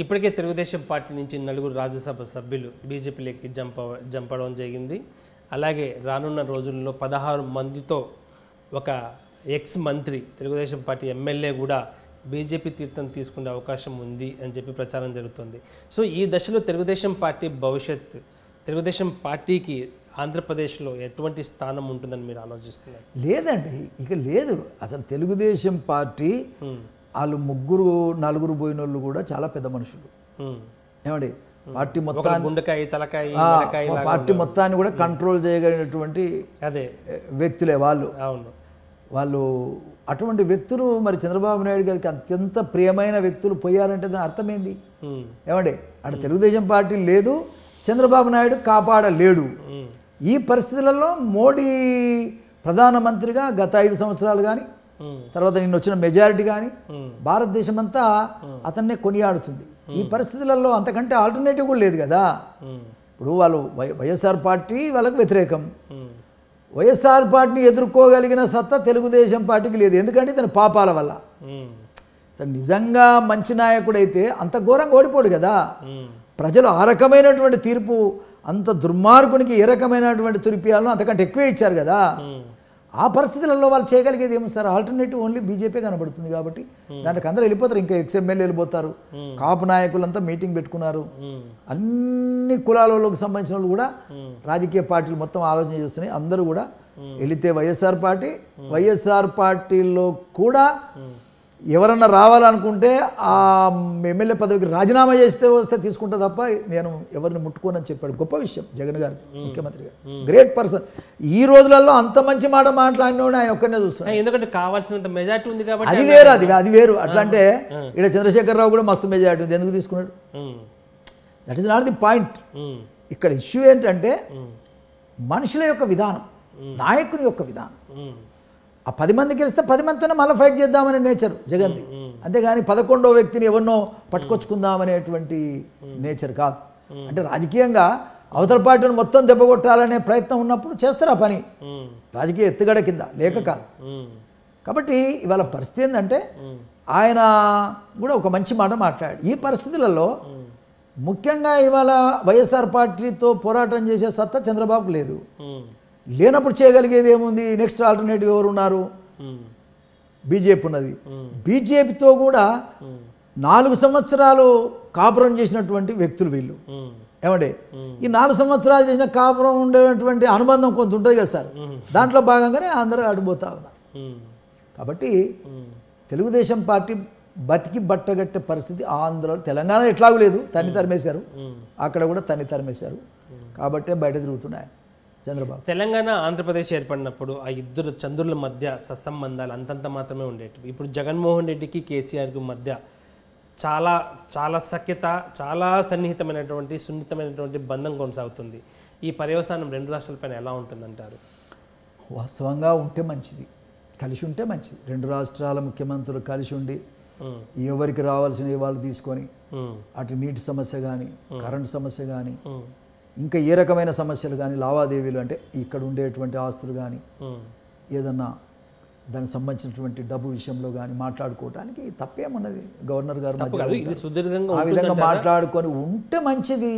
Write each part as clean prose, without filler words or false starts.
ఇప్పటికే తెలుగుదేశం పార్టీ నుంచి 4 రాజ్యసభ సభ్యులు బీజేపీలోకి జంప్ అవడం జరిగింది. అలాగే రానున్న రోజుల్లో 16 మందితో ఒక ఎక్స్ మంత్రి తెలుగుదేశం పార్టీ ఎమ్మెల్యే కూడా బీజేపీ తీర్థం తీసుకునే అవకాశం ఉంది అని చెప్పి ప్రచారం జరుగుతుంది. సో ఈ దశలో తెలుగుదేశం పార్టీ భవిష్యత్తు, తెలుగుదేశం పార్టీకి ఆంధ్రప్రదేశ్లో ఎటువంటి స్థానం ఉంటుందని మీరు ఆలోచిస్తున్నారు? లేదండి, ఇక లేదు అసలు. తెలుగుదేశం పార్టీ వాళ్ళు 3-4 పోయిన వాళ్ళు కూడా చాలా పెద్ద మనుషులు. ఏమండి, పార్టీ మొత్తాన్ని కూడా కంట్రోల్ చేయగలిగినటువంటి వ్యక్తులే వాళ్ళు. వాళ్ళు అటువంటి వ్యక్తులు మరి చంద్రబాబు నాయుడు గారికి అత్యంత ప్రియమైన వ్యక్తులు పోయారంటే దాని అర్థమైంది. ఏమండి, అక్కడ తెలుగుదేశం పార్టీ లేదు, చంద్రబాబు నాయుడు కాపాడలేడు. ఈ పరిస్థితులలో మోడీ ప్రధానమంత్రిగా గత 5 సంవత్సరాలు కానీ తర్వాత నిన్న వచ్చిన మెజారిటీ కానీ భారతదేశం అంతా అతన్నే కొనియాడుతుంది. ఈ పరిస్థితులలో అంతకంటే ఆల్టర్నేటివ్ కూడా లేదు కదా. ఇప్పుడు వాళ్ళు వైఎస్ఆర్ పార్టీ వాళ్ళకు వ్యతిరేకం. వైఎస్ఆర్ పార్టీని ఎదుర్కోగలిగిన సత్తా తెలుగుదేశం పార్టీకి లేదు. ఎందుకంటే తన పాపాల వల్ల. తను నిజంగా మంచి నాయకుడైతే అంత ఘోరంగా ఓడిపోడు కదా. ప్రజలు ఆ రకమైనటువంటి తీర్పు, అంత దుర్మార్గునికి ఏ రకమైనటువంటి తీర్పియాలను అంతకంటే ఎక్కువే ఇచ్చారు కదా. ఆ పరిస్థితులలో వాళ్ళు చేయగలిగేది ఏమో సార్, ఆల్టర్నేటివ్ ఓన్లీ బీజేపీ కనబడుతుంది. కాబట్టి దానికి అందరూ వెళ్ళిపోతారు, ఇంకా ఎక్స్ఎమ్మెల్యే వెళ్ళిపోతారు. కాపు నాయకులంతా మీటింగ్ పెట్టుకున్నారు. అన్ని కులాలకు సంబంధించిన వాళ్ళు కూడా రాజకీయ పార్టీలు మొత్తం ఆలోచన చేస్తున్నాయి. అందరూ కూడా వెళితే వైఎస్ఆర్ పార్టీలో కూడా ఎవరన్నా రావాలనుకుంటే ఆ ఎమ్మెల్యే పదవికి రాజీనామా వస్తే తీసుకుంటా తప్ప నేను ఎవరిని ముట్టుకోనని చెప్పాడు. గొప్ప విషయం జగన్ గారు, ముఖ్యమంత్రి గారు, గ్రేట్ పర్సన్. ఈ రోజులలో అంత మంచి మాట మాట్లాడినోడు ఆయన ఒక్కడనే చూస్తున్నాడు. ఎందుకంటే కావాల్సినంత మెజారిటీ ఉంది కాబట్టి అది వేరు. అట్లా అంటే ఇక్కడ చంద్రశేఖరరావు కూడా మస్తు మెజారిటీ ఉంది, ఎందుకు తీసుకున్నాడు? That is not the point. ఇక్కడ ఇష్యూ ఏంటంటే మనుషుల యొక్క విధానం, నాయకుని యొక్క విధానం. ఆ 10 మంది గెలిస్తే 10 మందితోనే మళ్ళీ ఫైట్ చేద్దామనే నేచర్ జగన్ది. అంతేగాని 11వ వ్యక్తిని ఎవరినో పట్టుకొచ్చుకుందామనేటువంటి నేచర్ కాదు. అంటే రాజకీయంగా అవతల పార్టీని మొత్తం దెబ్బకొట్టాలనే ప్రయత్నం ఉన్నప్పుడు చేస్తారు ఆ పని, రాజకీయ ఎత్తుగడ కింద లేక కాదు. కాబట్టి ఇవాళ పరిస్థితి ఏంటంటే ఆయన కూడా ఒక మంచి మాట మాట్లాడాడు. ఈ పరిస్థితులలో ముఖ్యంగా ఇవాళ వైఎస్ఆర్ పార్టీతో పోరాటం చేసే సత్తా చంద్రబాబుకు లేదు. లేనప్పుడు చేయగలిగేది ఏముంది? నెక్స్ట్ ఆల్టర్నేటివ్ ఎవరు ఉన్నారు? బీజేపీ ఉన్నది. బీజేపీతో కూడా 4 సంవత్సరాలు కాపురం చేసినటువంటి వ్యక్తులు వీళ్ళు. ఏమంటే ఈ 4 సంవత్సరాలు చేసిన కాపురం ఉండేటువంటి అనుబంధం కొంత ఉంటుంది కదా సార్, దాంట్లో భాగంగానే అందరూ అడిపోతా ఉన్నారు. కాబట్టి తెలుగుదేశం పార్టీ బతికి బట్టగట్టే పరిస్థితి ఆంధ్రలో, తెలంగాణ ఎట్లాగూ లేదు, తన్ని తరిమేశారు, అక్కడ కూడా తన్ని తరిమేశారు. కాబట్టే బయట తిరుగుతున్నాయి చంద్రబాబు. తెలంగాణ ఆంధ్రప్రదేశ్ ఏర్పడినప్పుడు ఆ ఇద్దరు చంద్రుల మధ్య సత్సంబంధాలు అంతంత మాత్రమే ఉండేవి. ఇప్పుడు జగన్మోహన్ రెడ్డికి కేసీఆర్కి మధ్య చాలా చాలా సఖ్యత, చాలా సన్నిహితమైనటువంటి సున్నితమైనటువంటి బంధం కొనసాగుతుంది. ఈ పర్యవసానం 2 రాష్ట్రాలపైన ఎలా ఉంటుందంటారు? వాస్తవంగా ఉంటే మంచిది, కలిసి ఉంటే మంచిది. 2 రాష్ట్రాల ముఖ్యమంత్రులు కలిసి ఉండి ఎవరికి రావాల్సినవి వాళ్ళు తీసుకొని, అటు నీటి సమస్య కానీ, కరెంటు సమస్య కానీ, ఇంకా ఏ రకమైన సమస్యలు కానీ, లావాదేవీలు అంటే ఇక్కడ ఉండేటువంటి ఆస్తులు కానీ, ఏదన్నా దానికి సంబంధించినటువంటి డబ్బు విషయంలో కానీ మాట్లాడుకోవడానికి తప్పేమున్నది? గవర్నర్ గారు ఆ విధంగా మాట్లాడుకొని ఉంటే మంచిది.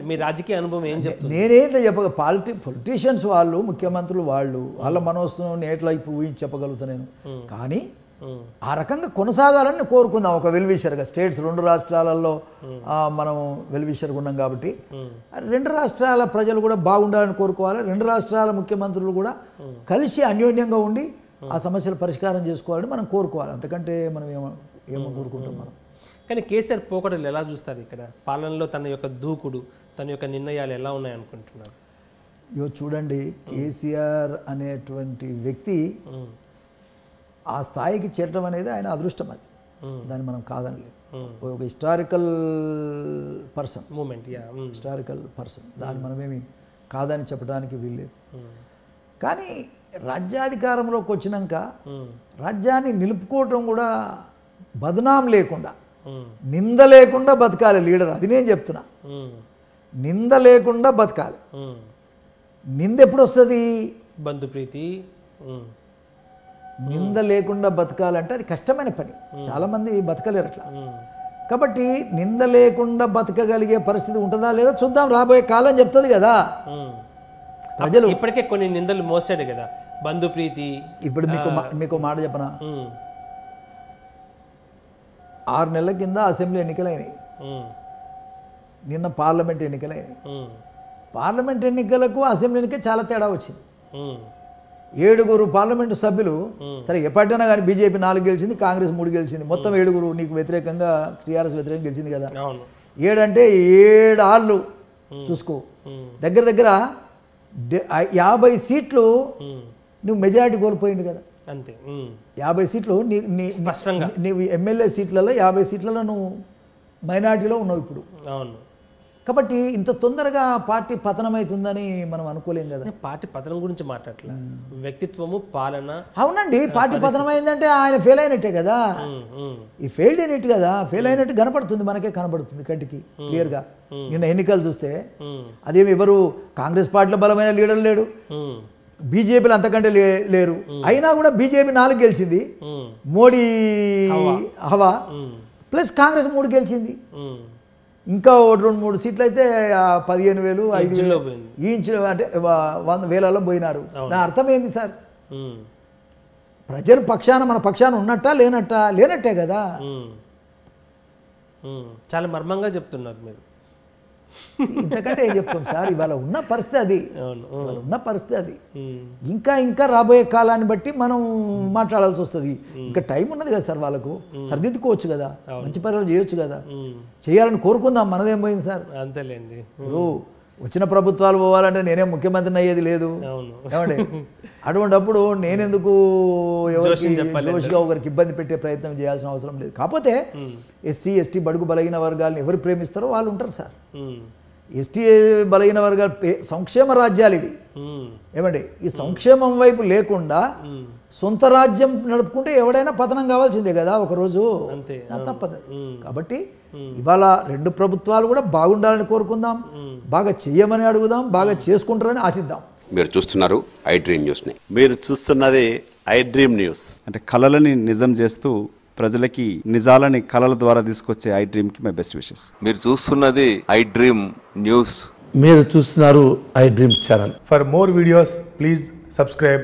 మీ రాజకీయ అనుభవం ఏం చెప్తుంది? నేనేంట్లో పొలిటీషియన్స్ వాళ్ళు, ముఖ్యమంత్రులు వాళ్ళ మనోస్తుని ఎట్లా ఇప్పుడు ఊహించి చెప్పగలుగుతా నేను. కానీ ఆ రకంగా కొనసాగాలని కోరుకుందాం ఒక వెల్విషర్గా. స్టేట్స్ 2 రాష్ట్రాలలో మనం వెల్విషర్గా ఉన్నాం కాబట్టి 2 రాష్ట్రాల ప్రజలు కూడా బాగుండాలని కోరుకోవాలి. 2 రాష్ట్రాల ముఖ్యమంత్రులు కూడా కలిసి అన్యోన్యంగా ఉండి ఆ సమస్యలు పరిష్కారం చేసుకోవాలని మనం కోరుకోవాలి. అంతకంటే మనం ఏమో కోరుకుంటాం మనం. కానీ కేసీఆర్ పోకడలు ఎలా చూస్తారు? ఇక్కడ పాలనలో తన యొక్క దూకుడు, తన యొక్క నిర్ణయాలు ఎలా ఉన్నాయనుకుంటున్నారు? చూడండి, కేసీఆర్ అనేటువంటి వ్యక్తి ఆ స్థాయికి చేరడం అనేది ఆయన అదృష్టం. అది దాన్ని మనం కాదనలేదు. ఒక హిస్టారికల్ పర్సన్, హిస్టారికల్ పర్సన్, దాన్ని మనమేమి కాదని చెప్పడానికి వీల్లేదు. కానీ రాజ్యాధికారంలోకి వచ్చినాక రాజ్యాన్ని నిలుపుకోవటం కూడా బదనాం లేకుండా, నింద లేకుండా బతకాలి లీడర్. అది నేను చెప్తున్నా, నింద లేకుండా బతకాలి. నింద ఎప్పుడు వస్తుంది? బంధుప్రీతి నింద లేకుండా బతకాలంటే అది కష్టమైన పని, చాలామంది బతకలేరు అట్లా. కాబట్టి నింద లేకుండా బతకగలిగే పరిస్థితి ఉంటుందా లేదా చూద్దాం, రాబోయే కాలం చెప్తుంది కదా. ప్రజలు ఇప్పటికే కొన్ని నిందలు మోసాడు కదా, బంధుప్రీతి. ఇప్పుడు మీకు మాట చెప్పనా, 6 నెలల కింద అసెంబ్లీ ఎన్నికలైనాయి, నిన్న పార్లమెంట్ ఎన్నికలైనాయి. పార్లమెంట్ ఎన్నికలకు అసెంబ్లీ ఎన్నిక చాలా తేడా వచ్చింది. 7 పార్లమెంటు సభ్యులు, సరే ఏ పార్టీ అయినా కానీ బీజేపీ 4 గెలిచింది, కాంగ్రెస్ 3 గెలిచింది, మొత్తం 7 నీకు వ్యతిరేకంగా టీఆర్ఎస్ వ్యతిరేకంగా గెలిచింది కదా. 7 అంటే 7 ఆళ్ళు చూసుకో, దగ్గర దగ్గర 50 సీట్లు నువ్వు మెజారిటీ కోల్పోయింది కదా. అంతే, 50 సీట్లు నీవు ఎమ్మెల్యే సీట్లలో 50 సీట్లలో నువ్వు మైనారిటీలో ఉన్నావు ఇప్పుడు. అవును. కాబట్టి ఇంత తొందరగా పార్టీ పతనమవుతుందని మనం అనుకోలేం కదా. పార్టీ పతనం గురించి మాట్లాడలే, వ్యక్తిత్వము, పాలన. అవునండి, పార్టీ పతనమైందంటే ఆయన ఫెయిల్ అయినట్టే కదా, ఈ ఫెయిల్డ్ అయినట్టు కదా, ఫెయిల్ అయినట్టు కనపడుతుంది, మనకే కనపడుతుంది కంటికి క్లియర్గా. నిన్న ఎన్నికలు చూస్తే అదేమి ఎవరు కాంగ్రెస్ పార్టీలో బలమైన లీడర్ లేడు, బీజేపీలో అంతకంటే లేరు, అయినా కూడా బీజేపీ 4 గెలిచింది, మోడీ హవా ప్లస్ కాంగ్రెస్ 3 గెలిచింది. ఇంకా 2-3 సీట్లు అయితే 15,000 5,000 ఈ ఇంచులు అంటే 100 వేలలో పోయినారు. దాని అర్థం ఏంది సార్? ప్రజల పక్షాన మన పక్షాన ఉన్నట్టా లేనట్టే కదా. చాలా మర్మంగా చెప్తున్నారు మీరు. ఇంతకంటే ఏం చెప్తాం సార్, ఇవాళ ఉన్న పరిస్థితి అది, ఉన్న పరిస్థితి అది. ఇంకా రాబోయే కాలాన్ని బట్టి మనం మాట్లాడాల్సి వస్తుంది. ఇంకా టైం ఉన్నది కదా సార్, వాళ్ళకు సరిదిద్దుకోవచ్చు కదా, మంచి పనులు చేయొచ్చు కదా, చేయాలని కోరుకుందాం, మనదేం పోయింది సార్. అంతేలేండి. ఇప్పుడు వచ్చిన ప్రభుత్వాలు పోవాలంటే నేనే ముఖ్యమంత్రిని అయ్యేది లేదు ఏమండి. అటువంటిప్పుడు నేనెందుకు ఎవరికి ఒకరికి ఇబ్బంది పెట్టే ప్రయత్నం చేయాల్సిన అవసరం లేదు. కాకపోతే ఎస్సీ ఎస్టీ బడుగు బలహీన వర్గాలను ఎవరు ప్రేమిస్తారో వాళ్ళు ఉంటారు సార్. ఎస్టీ బలహీన వర్గాలు సంక్షేమ రాజ్యాలు ఇవి ఏమండి. ఈ సంక్షేమం వైపు లేకుండా సొంత రాజ్యం నడుపుకుంటే ఎవడైనా పతనం కావాల్సిందే కదా ఒకరోజు, తప్పదు. కాబట్టి ఇవాళ 2 ప్రభుత్వాలు కూడా బాగుండాలని కోరుకుందాం, బాగా చెయ్యమని అడుగుదాం, బాగా చేసుకుంటారని ఆశిద్దాం. మీరు చూస్తున్నారు ఐ డ్రీమ్ న్యూస్ని. మీరు చూస్తున్నది ఐ డ్రీమ్ న్యూస్. అంటే కళలని నిజం చేస్తూ ప్రజలకి నిజాలని కళల ద్వారా తీసుకొచ్చే ఐ డ్రీమ్కి మై బెస్ట్ విషెస్. మీరు చూస్తున్నది ఐ డ్రీమ్ న్యూస్. మీరు చూస్తున్నారు I dream channel. For more videos please subscribe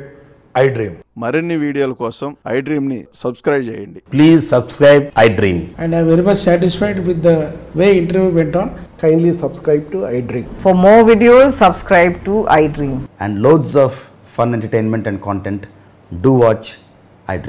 I dream. మరిన్ని వీడియోల కోసం ఐ డ్రీమ్ని సబ్స్క్రైబ్ చేయండి. Please subscribe I dream. And I am very much satisfied with the way interview went on. Kindly subscribe to I Dream. For more videos, subscribe to I Dream. And loads of fun entertainment and content. Do watch I Dream.